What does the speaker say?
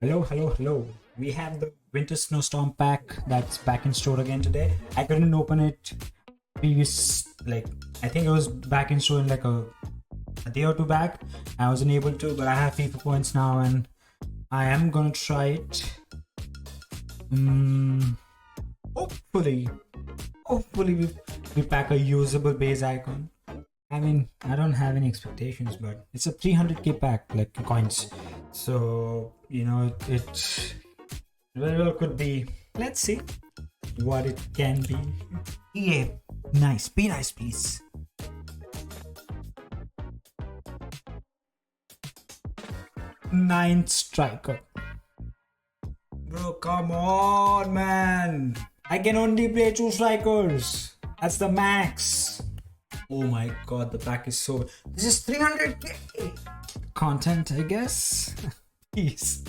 Hello. We have the winter snowstorm pack that's back in store again today. I couldn't open it I think it was back in store in like a day or two back. I wasn't able to, but I have FIFA points now and I am gonna try it. Hopefully we pack a usable base icon. I mean, I don't have any expectations, but it's a 300k pack, like coins. So, you know, it very well could be. Let's see what it can be. Yeah, nice. Be nice, please. Ninth striker. Bro, come on, man. I can only play 2 strikers. That's the max. Oh my god, the pack is so... This is 300k! Content, I guess? Peace.